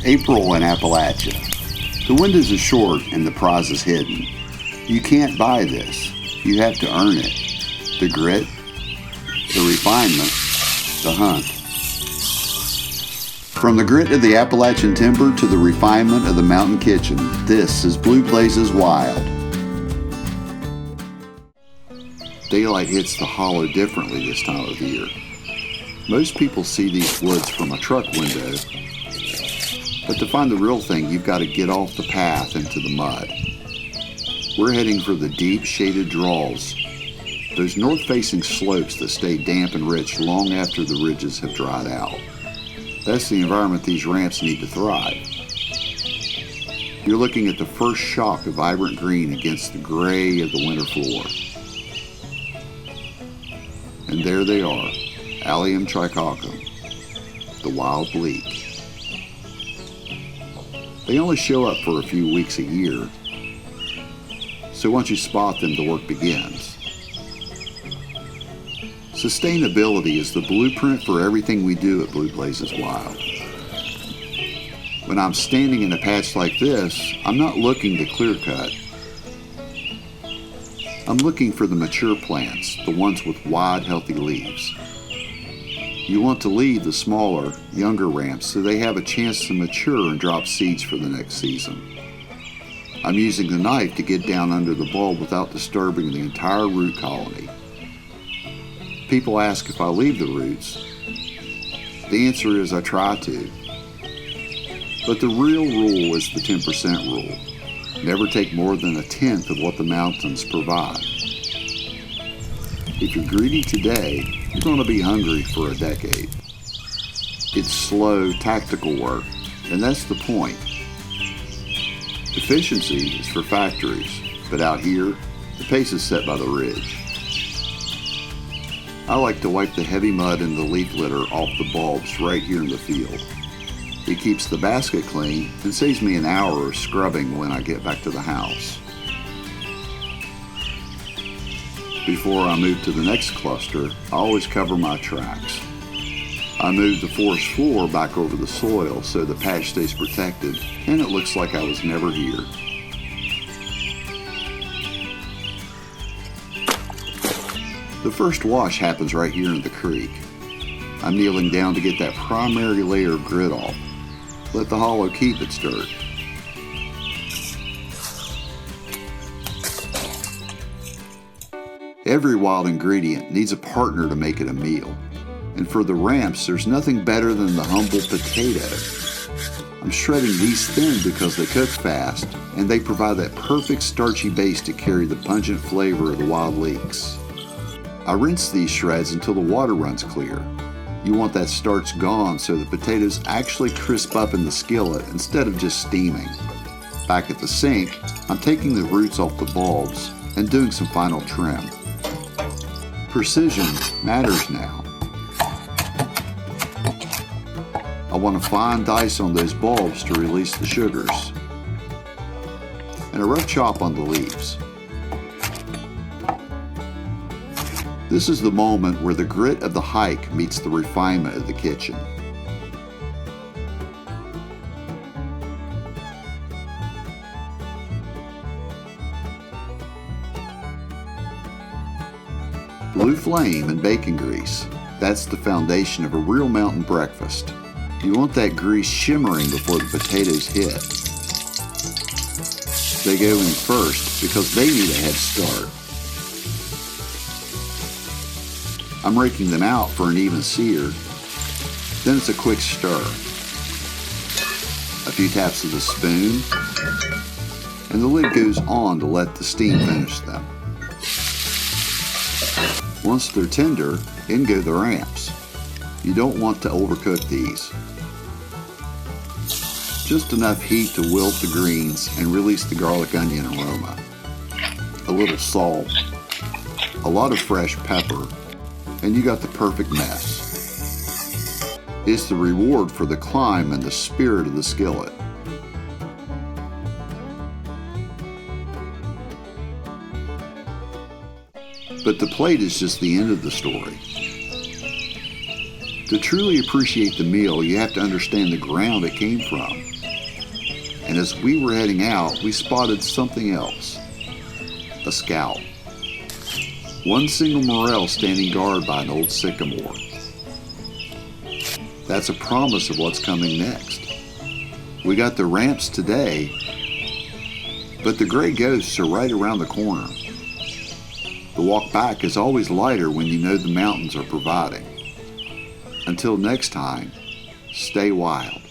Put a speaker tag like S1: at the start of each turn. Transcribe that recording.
S1: April in Appalachia. The windows are short and the prize is hidden. You can't buy this. You have to earn it. The grit, the refinement, the hunt. From the grit of the Appalachian timber to the refinement of the mountain kitchen, this is BlueBlazes Wild. Daylight hits the hollow differently this time of year. Most people see these woods from a truck window, but to find the real thing, you've got to get off the path into the mud. We're heading for the deep, shaded draws, those north-facing slopes that stay damp and rich long after the ridges have dried out. That's the environment these ramps need to thrive. You're looking at the first shock of vibrant green against the gray of the winter floor. And there they are, Allium tricoccum, the wild bleak. They only show up for a few weeks a year, so once you spot them, the work begins. Sustainability is the blueprint for everything we do at BlueBlazes Wild. When I'm standing in a patch like this, I'm not looking to clear cut. I'm looking for the mature plants, the ones with wide, healthy leaves. You want to leave the smaller, younger ramps so they have a chance to mature and drop seeds for the next season. I'm using the knife to get down under the bulb without disturbing the entire root colony. People ask if I leave the roots. The answer is I try to. But the real rule is the 10% rule. Never take more than 1/10 of what the mountains provide. If you're greedy today, you're going to be hungry for a decade. It's slow, tactical work, and that's the point. Efficiency is for factories, but out here, the pace is set by the ridge. I like to wipe the heavy mud and the leaf litter off the bulbs right here in the field. It keeps the basket clean and saves me an hour of scrubbing when I get back to the house. Before I move to the next cluster, I always cover my tracks. I move the forest floor back over the soil so the patch stays protected and it looks like I was never here. The first wash happens right here in the creek. I'm kneeling down to get that primary layer of grit off. Let the hollow keep its dirt. Every wild ingredient needs a partner to make it a meal. And for the ramps, there's nothing better than the humble potato. I'm shredding these thin because they cook fast, and they provide that perfect starchy base to carry the pungent flavor of the wild leeks. I rinse these shreds until the water runs clear. You want that starch gone so the potatoes actually crisp up in the skillet instead of just steaming. Back at the sink, I'm taking the roots off the bulbs and doing some final trim. Precision matters now. I want to fine dice on those bulbs to release the sugars, and a rough chop on the leaves. This is the moment where the grit of the hike meets the refinement of the kitchen. Blue flame and bacon grease. That's the foundation of a real mountain breakfast. You want that grease shimmering before the potatoes hit. They go in first because they need a head start. I'm raking them out for an even sear. Then it's a quick stir. A few taps of the spoon, and the lid goes on to let the steam finish them. Once they're tender, in go the ramps. You don't want to overcook these. Just enough heat to wilt the greens and release the garlic onion aroma. A little salt, a lot of fresh pepper, and you got the perfect mess. It's the reward for the climb and the spirit of the skillet. But the plate is just the end of the story. To truly appreciate the meal, you have to understand the ground it came from. and as we were heading out, we spotted something else. A scout. One single morel standing guard by an old sycamore. That's a promise of what's coming next. We got the ramps today, but the gray ghosts are right around the corner. The walk back is always lighter when you know the mountains are providing. Until next time, stay wild.